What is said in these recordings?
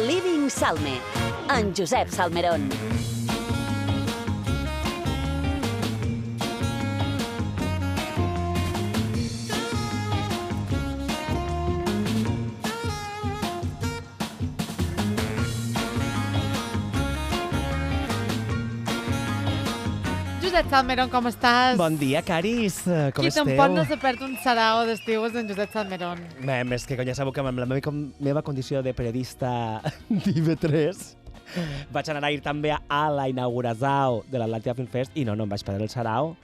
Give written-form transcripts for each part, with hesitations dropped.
Living Salme, en Josep Salmerón. Josep Salmerón, com estàs? Bon dia, Caris. Com Qui esteu? tampoc no se perd un sarao d'estiu és en Josep Salmerón. Més que ja sabeu que amb la meva condició de periodista d'IV3 vaig anar ahir també a la inauguració de l'Atlàntida Film Fest i no em vaig perdre el sarao.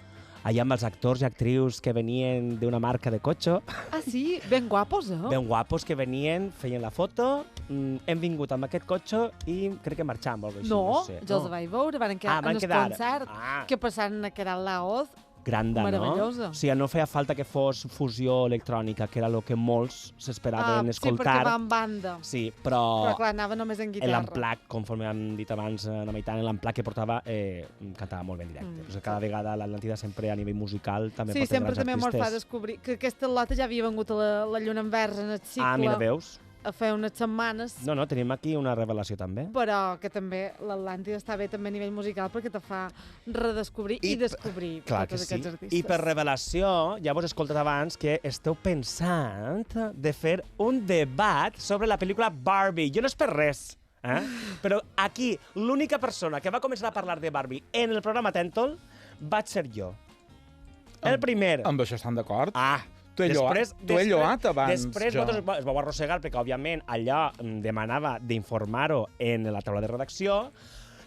Allà amb els actors i actrius que venien d'una marca de cotxe, Ah, sí? Ben guapos, eh? ben guapos que venien, feien la foto, hem vingut amb aquest cotxe i crec que marxàvem o alguna cosa així. No, sé. jo els vaig veure, van quedar en el concert que passaren a quedar la Oz. Granda, Meravellosa. no? O sigui, no feia falta que fos fusió electrònica, que era el que molts s'esperaven Sí, escoltar. perquè va en banda. Sí, però Però clar, anava només en guitarra. l'Amplac, conforme hem dit abans a Maitan, l'Amplac que portava cantava molt bé en directe. O sigui, cada vegada l'Atlàntida sempre a nivell musical també Sí, porta sempre grans també mos fa artistes. descobrir que aquesta lota ja havia vengut a la Lluna Envers en el cicle Ah, mira, veus? a fer unes setmanes, No, tenim aquí una revelació també. però que també l'Atlàntida està bé també a nivell musical perquè te fa redescobrir i descobrir Clar que tots sí. aquests artistes. I per revelació, ja vos he escoltat abans que esteu pensant de fer un debat sobre la pel·lícula Barbie. Jo no és per res, però aquí l'única persona que va començar a parlar de Barbie en el programa Tentol vaig ser jo. El primer. Amb això estan d'acord? Ah, Tu he lloat abans, Després jo. vosaltres es vau arrossegar perquè, òbviament, allò demanava d'informar-ho en la taula de redacció,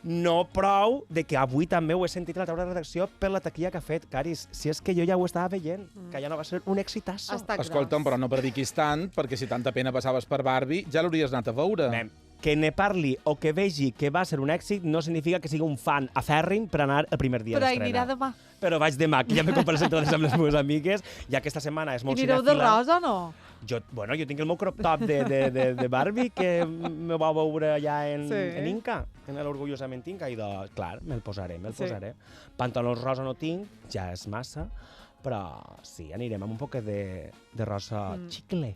no prou de que avui també ho he sentit a la taula de redacció per la taquilla que ha fet. Caris, si és que jo ja ho estava veient, que allò no va ser un exitasso. Està gros. Escolta'm, però no prediquis tant, perquè si tanta pena passaves per Barbie, ja l'hauries anat a veure. Nen, que ne parli o que vegi que va ser un èxit no significa que sigui un fan afèrrim per anar el primer dia Però hi d'estrena. anirà demà. Però vaig demà, que ja m'he comprat les entrades amb les meves amigues, ja aquesta setmana és I molt anireu de cinèfila. rosa o no? Jo tinc el meu crop top de Barbie, que me va veure allà Sí. en Inca, en l'Orgullosament Inca, i clar, me'l posaré. Sí. Pantalons rosa no tinc, ja és massa, però sí, anirem amb un poc de rosa xicle.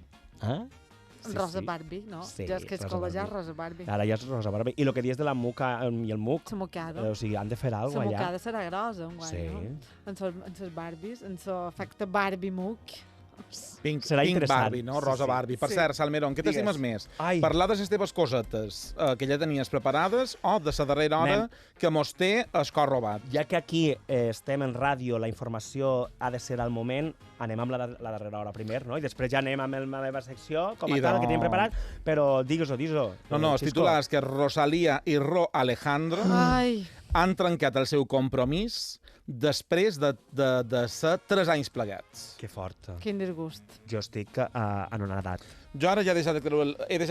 Sí, Rosa sí. Barbie, no? Sí, Ja és que és rosa col·legiar Barbie. Rosa Barbie. Ara ja és rosa Barbie. I el que dius de la muca i el muc, La mocada. o sigui, han de fer alguna La cosa allà. mocada serà grosa, enguany, Sí. no? En ses Barbies, en so efecte Barbie muc. Pink Serà interessant. Barbie, no? Sí, Rosa sí. Barbie. Per Sí. cert, Salmerón, què t'estimes Digues. més? Ai. Parlar de les teves cosetes que ja tenies preparades o de la darrera hora Nen. que mos té el cor robat? Ja que aquí estem en ràdio, la informació ha de ser al moment, anem amb la darrera hora primer, no? I després ja anem amb la meva secció, com a I tal, que no. tenim preparat, però digues-ho. No, els titulars que Rosalía i Ro Alejandro Ai, han trencat el seu compromís després de ser 3 anys plegats. Que forta. quin disgust. Jo estic anonadat. Jo ara ja he deixat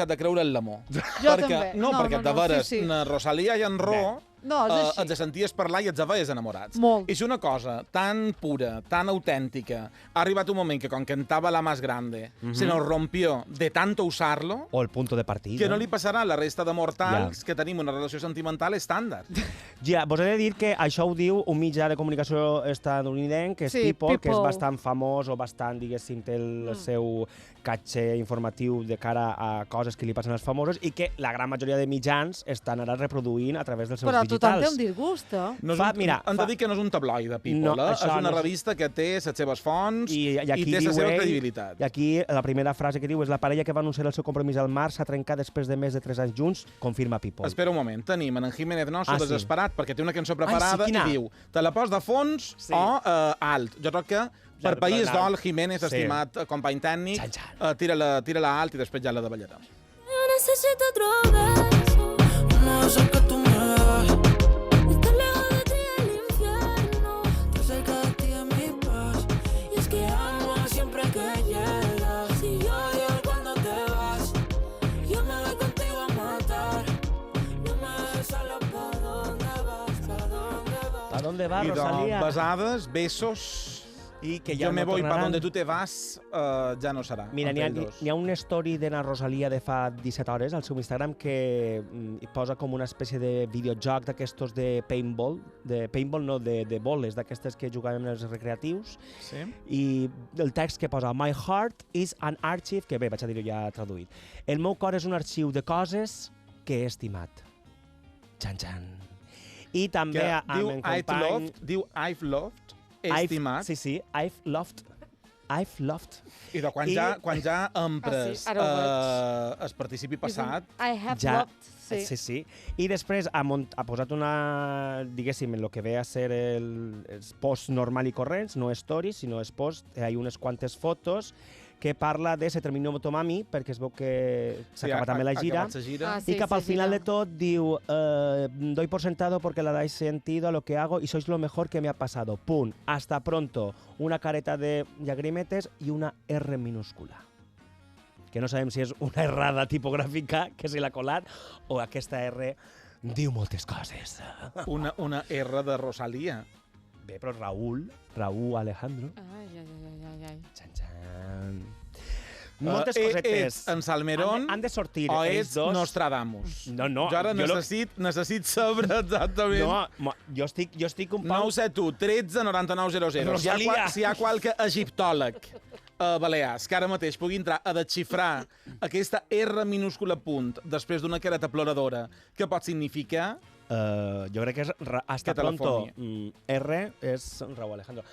de creure en l'amor. Jo també. No, perquè de veres, sí, sí. na Rosalía i en Ro No, és et així. de senties parlar i ets veies enamorats. Molt. I si una cosa tan pura, tan autèntica, ha arribat un moment que quan cantava La Más Grande se nos rompió de tanto usarlo, O el punto de partida. que no li passarà a la resta de mortals que tenim una relació sentimental estàndard. Ja, vos he de dir que això ho diu un mitjà de comunicació estadounidenc, que és Sí, People, que és People. bastant famós o bastant, diguéssim, té el seu catxer informatiu de cara a coses que li passen als famosos i que la gran majoria de mitjans estan ara reproduint a través dels seus Però tothom té digitals. un disgust, eh? No és Fa- un, mira, hem fa- de dir que no és un tabloide, People, No, és això una no és- revista que té les seves fonts I aquí té la diu seva ell- credibilitat. I aquí la primera frase que diu és: la parella que va anunciar el seu compromís al març s'ha trencat després de més de 3 anys junts, confirma People. Espera un moment, tenim en Jiménez Nosso Sí. desesperat perquè té una cançó preparada quina? i diu te la pos de fons Sí. o alt. Jo crec que per país per anar. dol, Jiménez, Sí. estimat company tècnic, Xan, xan. tira-la alt i després ja la davallarem. Yo necesito otro beso, uno de esos que tú me das. Estar lejos de ti es el infierno, estar cerca de ti es mi paz. Y es que amo siempre que llegas y odio cuando te vas. Yo me voy contigo a matar, no me dejes sola, ¿pa' dónde vas? ¿Pa' dónde vas? ¿A dónde va, I Rosalía? besades, besos, I que yo me no voy pa' tornaran. donde tú te vas, ja no serà. Mira, entre n'hi ells dos. ha una story de na Rosalía de fa 17 hores al seu Instagram que hi posa com una espècie de videojoc d'aquestos de paintball, de boles, d'aquestes que jugaven els recreatius, Sí? i el text que posa My heart is an archive, que bé, vaig a dir-ho ja traduït. El meu cor és un arxiu de coses que he estimat. Xan. I també Que amb diu el I've company... loved, diu I've loved, estimat, Sí, I've loved. i de quan ja empres ara ho es participi passat, I have Ja, loved, sí. I després ha posat una, diguéssim, en el que ve a ser els posts normal i corrents, no stories, sinó els posts, hi ha unes quantes fotos que parla de Se terminó Motomami, perquè es veu que s'acaba també la gira. Y que al final de todo diu, doy por sentado porque le dais sentido a lo que hago y sois lo mejor que me ha pasado. Pum, hasta pronto. Una careta de llagrimetes y una R minúscula. Que no sabem si és una errada tipogràfica que se l'ha colat o aquesta R diu moltes coses. una R de Rosalía. Bé, però Raúl Alejandro. Ai. Xan. Moltes cosetes. Ets en Salmerón Han de sortir o ells ets dos. Nostradamus? No. Jo ara necessit saber exactament. No, jo estic un pau... 971 13 99 00. Rosalia. Si hi ha qualque egiptòleg a Balears que ara mateix pugui entrar a desxifrar aquesta R minúscula punt després d'una careta ploradora, què pot significar? Jo crec que és hasta Que telefoni. pronto. R és Raúl Alejandro.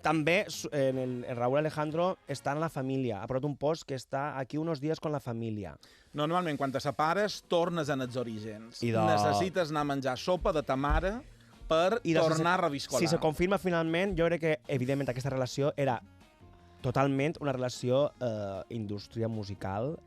També el Raúl Alejandro està en la família. Ha posat un post que està aquí unos días con la família. Normalment, quan te separes, tornes en els orígens. I de- Necessites anar a menjar sopa de ta mare per tornar a reviscolar. Si se confirma finalment, jo crec que, evidentment, aquesta relació era totalment una relació indústria musical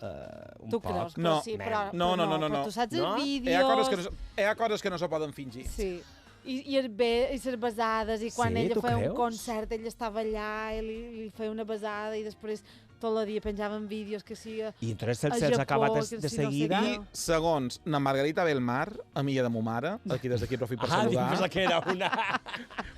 un Tu poc... creus? No. Però sí, No. però tu saps No? els Hi vídeos... ha coses que no se poden fingir. Sí. I les besades, i quan Sí, ella tu feia creus? un concert, ella estava allà i li feia una besada i després tot el dia penjaven vídeos que sí... I entonces se'ls a Japó, acabat que de sí, no sé seguida... què. I, segons na Margarita Belmar, amiga de mo mare, aquí des d'aquí aprofit per saludar, pensava que era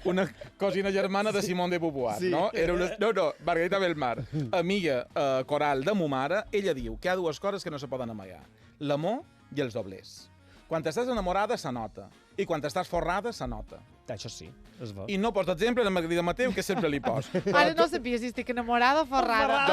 una cosina germana de Simone de Beauvoir, Sí. no? No, Margarita Belmar, amiga coral de mo mare, ella diu que hi ha dues coses que no se poden amagar. L'amor i els doblers. Quan estàs enamorada, se nota. I quan estàs forrada, se nota. Això sí, es veu. I no pots exemple la Margarida Mateu, que sempre li pos. Ara no sabia si estic enamorada o ferrada.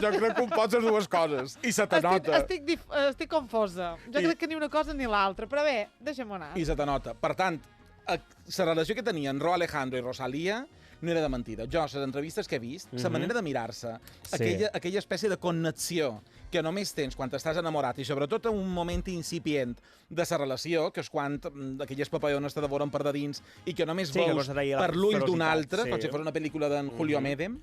Jo crec que ho pots les dues coses. I se te nota. Estic confosa. Jo crec que ni una cosa ni l'altra. Però bé, deixa'm anar. I se te nota. Per tant, la relació que tenien Ro Alejandro i Rosalía no era de mentida. Jo, les entrevistes que he vist, la manera de mirar-se, aquella espècie de connexió que només tens quan estàs enamorat i sobretot en un moment incipient de la relació, que és quan aquelles papallones te devoren per de dins i que només veus per l'ull d'un altre, com si fos una pel·lícula d'en Julio Medem,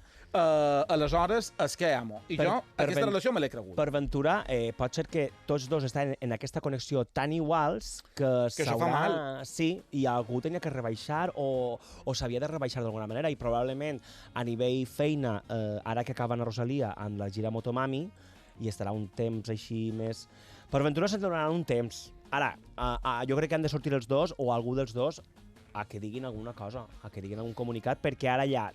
aleshores és que amo. I jo aquesta relació me l'he cregut. Per ventura, pot ser que tots dos estan en aquesta connexió tan iguals que això fa mal. Sí, i algú tenia que rebaixar o s'havia de rebaixar d'alguna manera i probablement a nivell feina, ara que acaben a Rosalia amb la gira Motomami, i estarà un temps així més... Per ventura se'n donarà un temps. Ara, jo crec que han de sortir els dos o algú dels dos a que diguin alguna cosa, a que diguin algun comunicat, perquè ara ja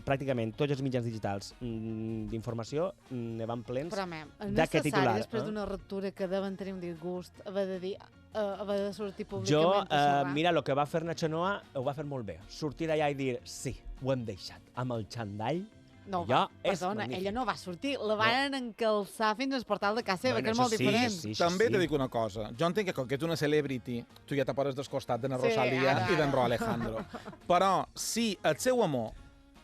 pràcticament tots els mitjans digitals d'informació ne van plens és d'aquest titular. necessari, després d'una ruptura que deuen tenir un disgust, haver de dir, haver de sortir Jo, públicament a xerrar. mira, el que va fer Nacho Noa ho va fer molt bé. Sortir d'allà i dir, sí, ho hem deixat, amb el xandall. No, allò és perdona, magnífic. ella no va sortir, la van encalçar fins al portal de casa seva, que és això molt sí, diferent. sí, També te dic una cosa. Jo entenc que com que ets una celebrity, tu ja te poses descostat de na Rosalía ara, i d'en ara. Ro Alejandro. Però si el seu amor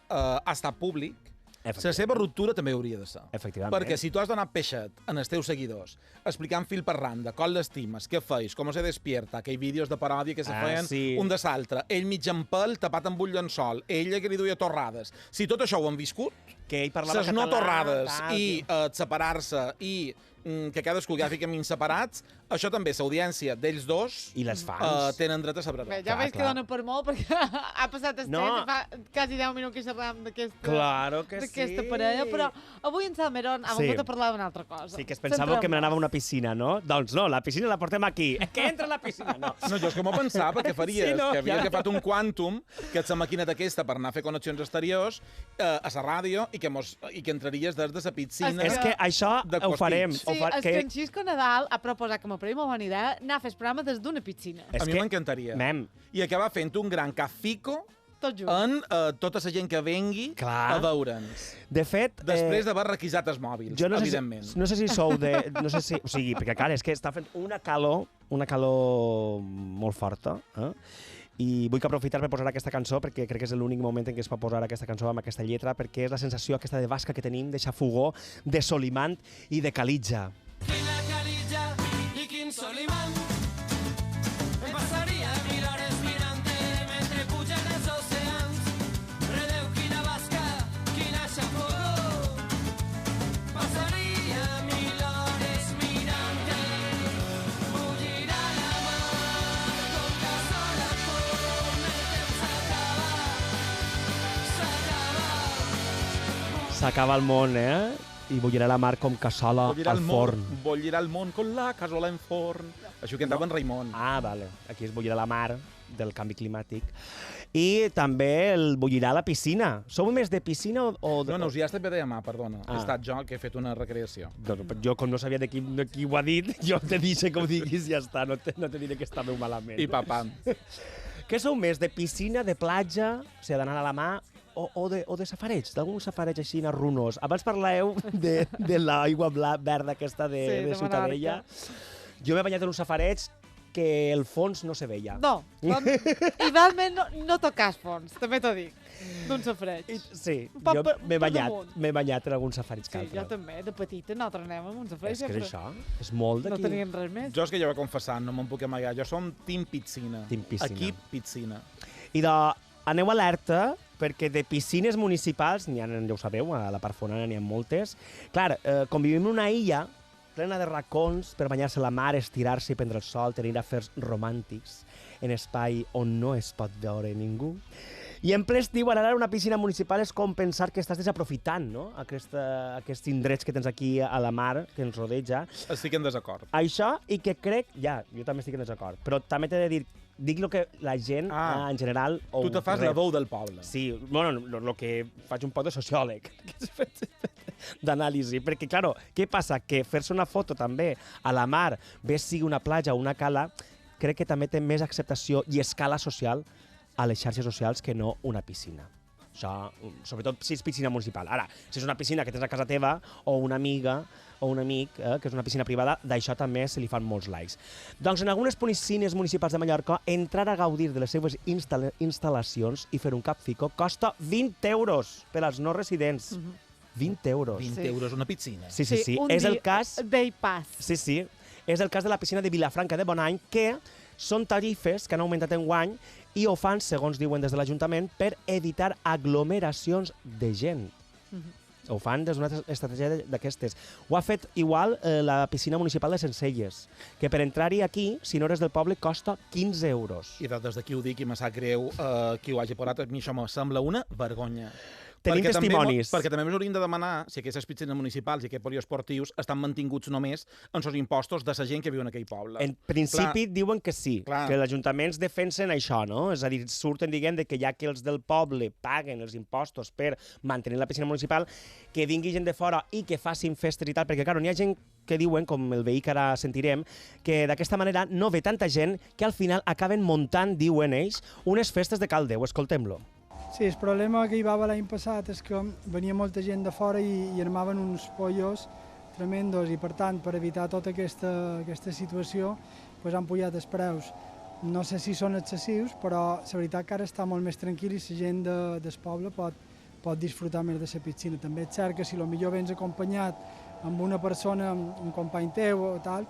ha estat públic, la seva ruptura també hauria de ser. Efectivament. Perquè si tu has donat peixet en els teus seguidors, explicant fil per randa, com l'estimes, què feis, com se despierta, aquells vídeos de paròdia que se feien sí. un de l'altre, ell mig en pèl, tapat amb un llençol, ella que li duia torrades. Si tot això ho han viscut, que ell parlava ses no català, torrades tal, i separar-se i que cadascú ja fiquem inseparats, això també, l'audiència d'ells dos I les fans. tenen dret a saber-ho. Bé, ja veig que dona per molt, perquè ha passat estet, fa quasi 10 minuts que xerram d'aquesta parella, però avui en Salmerón ha volgut a parlar d'una altra cosa. Sí, que es pensava que me n'anava a una piscina, no? Doncs no, la piscina la portem aquí. És que entra a la piscina, no. No, jo és que m'ho pensava, perquè faries, Sí, no, que havies ja. agafat un quàntum, que ets la maquineta aquesta per anar a fer connexions exteriors a la ràdio i que entraries des de la piscina. És que això de ho farem. Sí, el Francisco Nadal ha proposat que m'ho pareix molt bona idea anar a fer el programa des d'una piscina. A mi m'encantaria. Mem, I acabar fent un gran cafico Tot just. en tota la gent que vengui a veure'ns. De fet... Després d'haver requisat els mòbils, evidentment. No sé si sou de... No sé si... O sigui, perquè clar, és que està fent una calor molt forta, i vull aprofitar per posar aquesta cançó perquè crec que és l'únic moment en què es pot posar aquesta cançó amb aquesta lletra, perquè és la sensació aquesta de basca que tenim, de xafogó, de Solimant i de Calitja. Quina Calitja i quin Solimant. Em passaria milhores mirant-te mentre pugen els oceans. Redeu, quina basca, quina xafogó. Passaria mil hores mirant-te. Bullirà la mar com cassola al forn. El temps s'acaba. S'acaba el món, i bullirà la mar com cassola al forn. Bullirà el món con la cassola en forn. Això ho cantava en Raimon. Ah, vale. Aquí es bullirà la mar del canvi climàtic. I també el bullirà la piscina. Sou més de piscina o de... No, ja estat bé de mà, perdona. He estat jo que he fet una recreació. Jo, com no sabia de qui ho ha dit, jo te deixo que ho diguis i ja està. No te diré que estàveu malament. I papam. Què sou més, de piscina, de platja, o sigui, d'anar a la mà, o de safareig, d'algun safareig així runós? Abans parlàveu de l'aigua verda aquesta de Ciutadella. Jo m'he banyat en un safareig que el fons no se veia. No, idealment no tocàs fons, també t'ho dic, d'un safareig. Sí, jo m'he banyat en algun safareig que altre. Sí, jo també, de petita nosaltres anem amb un safareig. És que és això, és molt d'aquí. No teníem res més. Jo és que ja ho he confessat, no me'n puc amagar. Jo som team piscina. Team piscina. Equip piscina. I aneu alerta, perquè de piscines municipals, ja ho sabeu, a la Parfonana n'hi ha moltes. Clar, com vivim en una illa plena de racons per banyar-se a la mar, estirar-se i prendre el sol, tenir afers romàntics en espai on no es pot veure ningú. I en ple estiu, anar a una piscina municipal és com pensar que estàs desaprofitant, no?, aquests indrets que tens aquí a la mar, que ens rodeja. Estic en desacord. Això, i que crec... Ja, jo també estic en desacord, però també t'he de dir, dic el que la gent, en general... Tu te fas la veu del poble. Sí, bueno, el que faig un poc de sociòleg, d'anàlisi, perquè, clar, què passa? Que fer-se una foto també a la mar, bé sigui una platja o una cala, crec que també té més acceptació i escala social a les xarxes socials que no una piscina. Això, sobretot si és piscina municipal. Ara, si és una piscina que tens a casa teva, o una amiga o un amic, que és una piscina privada, d'això també se li fan molts likes. Doncs en algunes piscines municipals de Mallorca, entrar a gaudir de les seves instal·lacions i fer un capfico costa 20 euros per als no residents. 20 euros. 20 euros una piscina. Sí. És el cas... Day pass. Sí. És el cas de la piscina de Vilafranca de Bonany, que són tarifes que han augmentat enguany i ho fan, segons diuen des de l'Ajuntament, per evitar aglomeracions de gent. Ho fan des d'una estratègia d'aquestes. Ho ha fet igual la piscina municipal de Sencelles, que per entrar-hi aquí, si no eres del poble, costa 15 euros. I des d'aquí ho dic i me sap greu qui ho hagi posat. A mi això me sembla una vergonya. Tenim testimonis. Perquè també ens hauríem de demanar si aquestes piscines municipals i aquests poliesportius estan mantinguts només en els impostos de la gent que viu en aquell poble. En principi diuen que sí, que els ajuntaments defensen això, no? És a dir, surten dient que ja que els del poble paguen els impostos per mantenir la piscina municipal, que vingui gent de fora i que facin festes i tal, perquè, clar, n'hi ha gent que diuen, com el veí que ara sentirem, que d'aquesta manera no ve tanta gent que al final acaben muntant, diuen ells, unes festes de cal Déu. Escoltem-lo. Sí, el problema que hi va haver l'any passat és que venia molta gent de fora i armaven uns pollos tremendos i, per tant, per evitar tota aquesta situació, han pujat els preus. No sé si són excessius, però la veritat que ara està molt més tranquil i la gent del poble pot disfrutar més de la piscina. També és cert que si potser vens acompanyat amb una persona, un company teu o tal,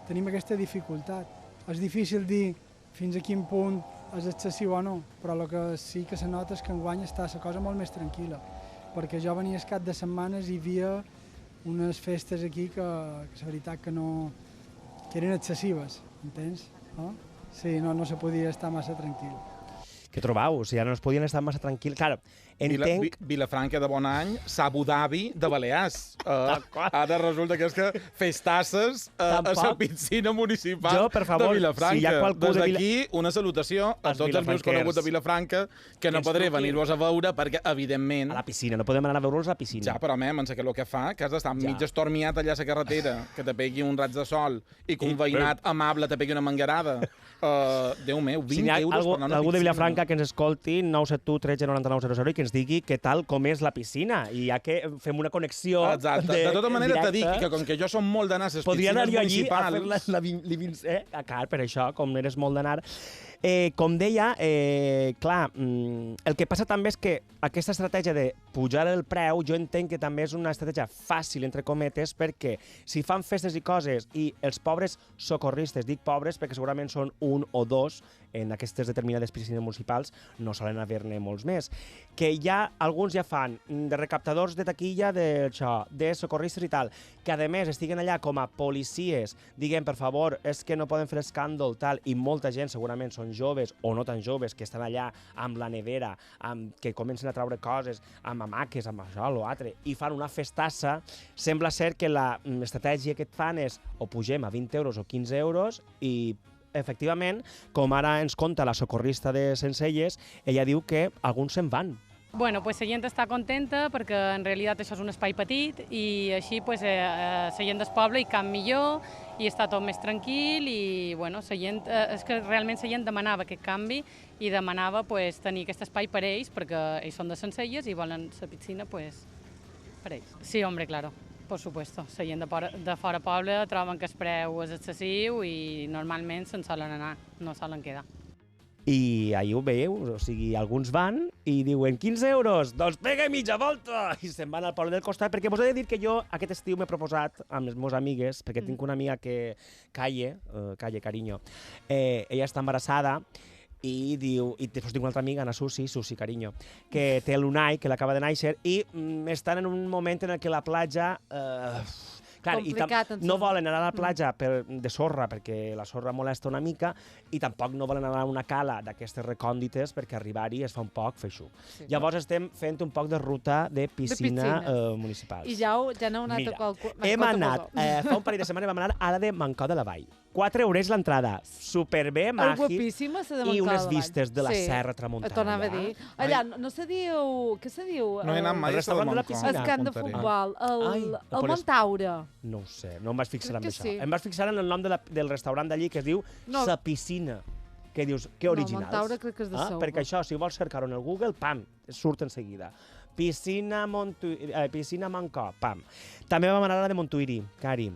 tenim aquesta dificultat. És difícil dir fins a quin punt és excessiu o no, però el que sí que se nota és que enguany està la cosa molt més tranquil·la, perquè jo venia el cap de setmanes i hi havia unes festes aquí que la veritat que eren excessives, entens? No? Sí, no se podia estar massa tranquil. Què trobau? O sigui, ara no es podien estar massa tranquils. Clar, Vilafranca de Bon Any, Abu Dhabi de Balears. Ara resulta que és que festasses a la piscina municipal de Vilafranca. Des d'aquí, una salutació a tots els meus coneguts de Vilafranca, que no podré venir-vos a veure perquè, evidentment... A la piscina, no podem anar a veure'ls a la piscina. Ja, però, em sé que el que fa, que has d'estar mig estormiat allà a la carretera, que te pegui un raig de sol i que un veïnat amable te pegui una manguerada. Déu meu, 20 euros per anar a una piscina. Algú de Vilafranca que ens escolti, 971 13 99 00, i que ens digui què tal, com és la piscina. I ja que fem una connexió de tota manera t'he dit que com que jo som molt d'anar a les piscines municipals... Podria anar jo allí a fer car, per això, com eres molt d'anar... Com deia, clar, el que passa també és que aquesta estratègia de pujar el preu, jo entenc que també és una estratègia fàcil, entre cometes, perquè si fan festes i coses i els pobres socorristes, dic pobres perquè segurament són un o dos en aquestes determinades piscines municipals, no solen haver-ne molts més, que alguns ja fan de recaptadors de taquilla de socorristes i tal, que a més estiguen allà com a policies, diguem, per favor, és que no poden fer escàndol, tal, i molta gent segurament són joves o no tan joves que estan allà amb la nevera, que comencen a treure coses, amb hamaques, amb això, l'altre, i fan una festassa. Sembla ser que l'estratègia que et fan és o pugem a 20 euros o 15 euros i efectivament, com ara ens conta la socorrista de Sencelles, ella diu que alguns se'n van. Bueno, pues la gent està contenta perquè en realitat això és un espai petit i així pues, la gent del poble hi camp millor i està tot més tranquil i bueno, la gent, és que realment la gent demanava aquest canvi i demanava pues, tenir aquest espai per ells perquè ells són de Sencelles i volen la piscina pues, per ells. Sí, hombre, claro, por supuesto. La gent de fora poble troben que el preu és excessiu i normalment se'n solen anar, no solen quedar. I ahir ho veieu, o sigui, alguns van i diuen 15 euros, doncs pega mitja volta! I se'n van al poble del costat, perquè vos he de dir que jo aquest estiu m'he proposat amb les meves amigues, perquè tinc una amiga que, Calle, carinyo, ella està embarassada, i després tinc una altra amiga, Ana Susi, carinyo, que té l'Unai, que l'acaba de néixer, i estan en un moment en què la platja... Clar, no volen anar a la platja de sorra perquè la sorra molesta una mica i tampoc no volen anar a una cala d'aquestes recòndites perquè arribar-hi es fa un poc feixuc. Sí, llavors estem fent un poc de ruta de piscina municipal. I ja n'heu anat a qualsevol... Hem anat, fa un parell de setmanes vam anar a la de Mancó de la Vall. 4 eurets l'entrada, superbé, màgic, guapíssima, i unes vistes de la Serra Tramuntana. T'anava a dir. Allà, no se diu... Què se diu? No he anat mai a la piscina. El camp de futbol, el Montaure. No ho sé, no em vaig fixar en això. Em vaig fixar en el nom del restaurant d'allí que es diu Sa Piscina. Que dius, que originals. No, Montaure crec que és de Sau. Perquè això, si vols cercar-ho en el Google, pam, surt en seguida. Piscina Mancó, pam. També vam anar a la de Montuïri, Cari.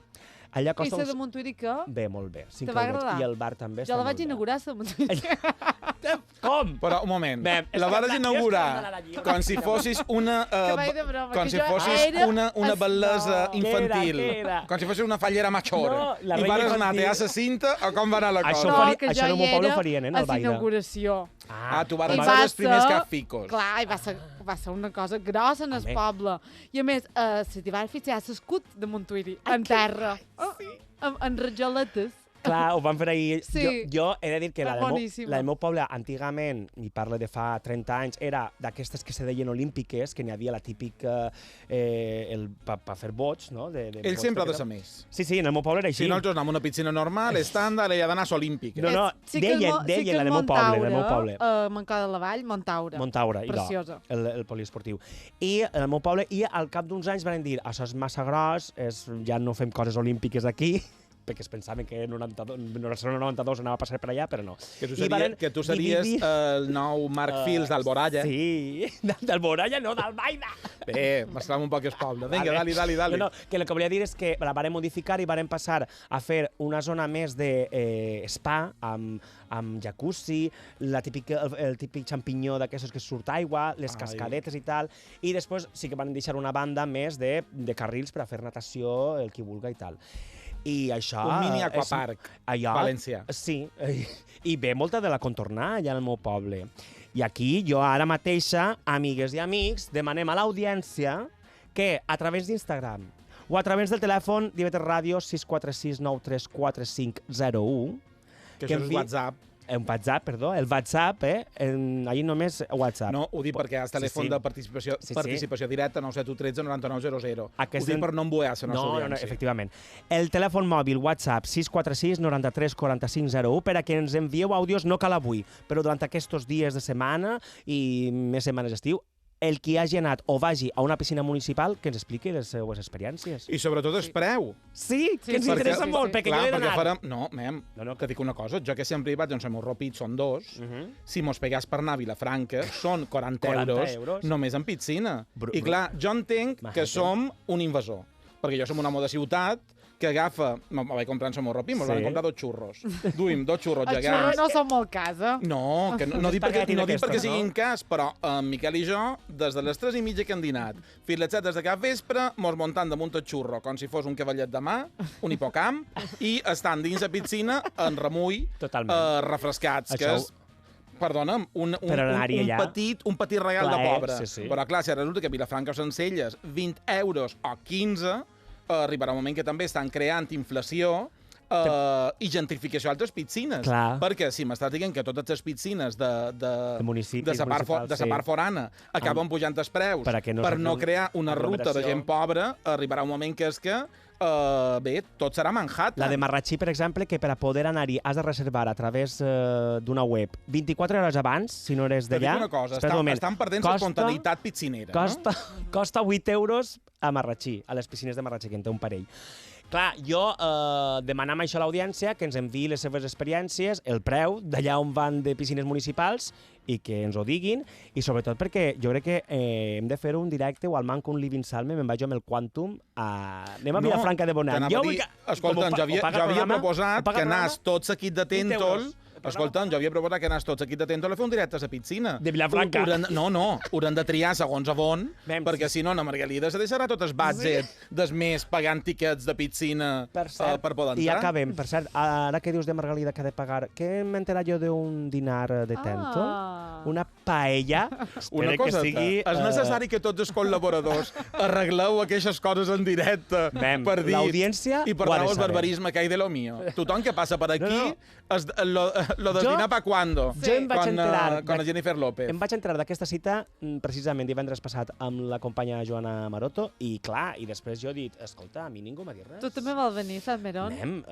Allà costa de Montuïri què? Bé, molt bé. Te va agradar? I el bar també està jo la molt vaig inaugurar, la Montuïri. Com? Però, un moment, la vas inaugurar com si fossis una... Com si fossis una bel·lesa infantil. Com si fossis una fallera machora. I vas anar a la cinta o com va anar la cosa? Això en el meu poble ho farien, a la inauguració. Tu vas ser els primers capficos. Clar, i va ser una cosa grossa en el poble. I a més, se t'hi va fixar l'escut de Montuïri, en terra, en rajoletes. Clar, ho van fer ahir. Sí. Jo he de dir que la del meu poble, antigament, i parlo de fa 30 anys, era d'aquestes que se deien olímpiques, que n'hi havia la típica per fer boig, no? Ell sempre ha de ser més. Sí, en el meu poble era així. Si nosaltres anem a una piscina normal, estàndard, ella ha d'anar a olímpiques. No, deien la del meu poble. Mancó de la Vall, Montaure. Preciosa. El poliesportiu. I en el meu poble, i al cap d'uns anys van dir, això és massa gros, ja no fem coses olímpiques aquí, perquè es pensaven que en 92 anava a passar per allà, però no. Que tu series el nou Marc Fils d'Alboralla. Sí, d'Alboralla no, d'Albaida. Bé, mesclàvem un poc el poble. Vinga, dali. No, que el que volia dir és que la vàrem modificar i vàrem passar a fer una zona més de spa, amb jacuzzi, el típic xampinyó d'aquestos que surt aigua, les cascadetes i tal, i després sí que van deixar una banda més de carrils per a fer natació, el qui vulga i tal. I això... Un mini aquapark, valencià. Sí, i ve molta de la contornar allà al meu poble. I aquí jo ara mateixa, amigues i amics, demanem a l'audiència que a través d'Instagram o a través del telèfon d'IV3 Ràdio 646 934 501 que això és WhatsApp. un WhatsApp, perdó, el WhatsApp, allí només WhatsApp. No, ho dic perquè hi ha el telèfon de participació directa, 97113 9900. Ho dic per no emboiar-se la nostra audiència. No, efectivament. El telèfon mòbil WhatsApp 646 93 45 01 per a que ens envieu àudios, no cal avui, però durant aquests dies de setmana i més setmanes d'estiu, el qui hagi anat o vagi a una piscina municipal que ens expliqui les seues experiències. I sobretot el preu. Sí, que ens interessa molt, perquè jo he d'anar. No, que dic una cosa, jo que sempre hi vaig, doncs el meu ropit són 2, si mos pegàs per anar a Vilafranca, són 40 euros només en piscina. I clar, jo entenc que som un invasor, perquè jo som un home de ciutat que agafa... Me vaig comprar en el ropit, mos van comprar 2 xurros. Duim 2 xurros gegants. Els xurros no són molt casa. No, no dic perquè siguin cas, però en Miquel i jo, des de les 3:30 que hem dinat, fins les 7 de cap vespre, mos muntant damunt el xurro, com si fos un cavallet de mà, un hipocamp, i estan dins la piscina en remull, refrescats, que és... Perdona'm, un petit regal de pobre. Però clar, si resulta que a Vilafranca o Sencelles 20 euros o 15, arribarà un moment que també estan creant inflació i gentrificació a altres piscines. Perquè si m'estàs dient que totes les piscines de la part forana acaben pujant els preus per no crear una ruta de gent pobra, arribarà un moment que és que bé, tot serà Manhattan. La de Marratxí, per exemple, que per a poder anar-hi has de reservar a través d'una web 24 hores abans, si no eres d'allà. Te dic una cosa, estan perdent l'espontaneïtat piscinera. Costa 8 euros a Marratxí, a les piscines de Marratxí, que en té un parell. Clar, jo demanam això a l'audiència, que ens enviï les seves experiències, el preu, d'allà on van de piscines municipals, i que ens ho diguin, i sobretot perquè jo crec que hem de fer un directe o al Manco un Living Salme, me'n vaig jo amb el Quantum, anem a Vilafranca de Bonany. Escolta, jo havia proposat que anàs tot seguit de Tèntol. Escolta, jo havia proposat que anàs tots aquí de Tèntol a fer un directe a la piscina. De Vilafranca. No, hauran de triar segons a on, perquè si no, na Margalida se deixarà tot el budget des més pagant tiquets de piscina per poder entrar. I acabem. Per cert, ara que dius de Margalida que ha de pagar, què m'he enterat jo d'un dinar de Tèntol? Una paella? Una cosa, és necessari que tots els col·laboradors arregleu aquestes coses en directe per dir i per raó el barbarisme que hi de lo mío. Tothom que passa per aquí lo del dinar pa cuando, con la Jennifer López. Em vaig enterar d'aquesta cita precisament divendres passat amb la companya Joana Maroto i clar, i després jo he dit, escolta, a mi ningú m'ha dit res. Tu també vol venir, Salmerón? Anem,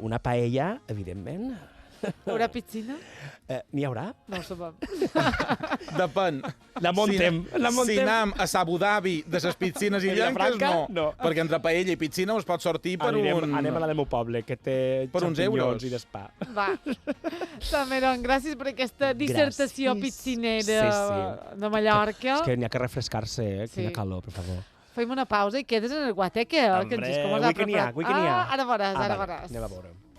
una paella, evidentment. Hi haurà piscina? N'hi haurà? No ho sabem. Depèn. La montem. Si anem a Abu Dhabi de les piscines illenques, no. Perquè entre paella i piscina us pot sortir per un... Anem a la del meu poble, que té xampinyons i d'espa. Va. Salmerón, gràcies per aquesta dissertació piscinera de Mallorca. És que n'hi ha que refrescar-se, quina calor, per favor. Fem una pausa i quedes en el Guateque, que ens dius com us ha preparat. Avui que n'hi ha. Ara veuràs. Anem a veure.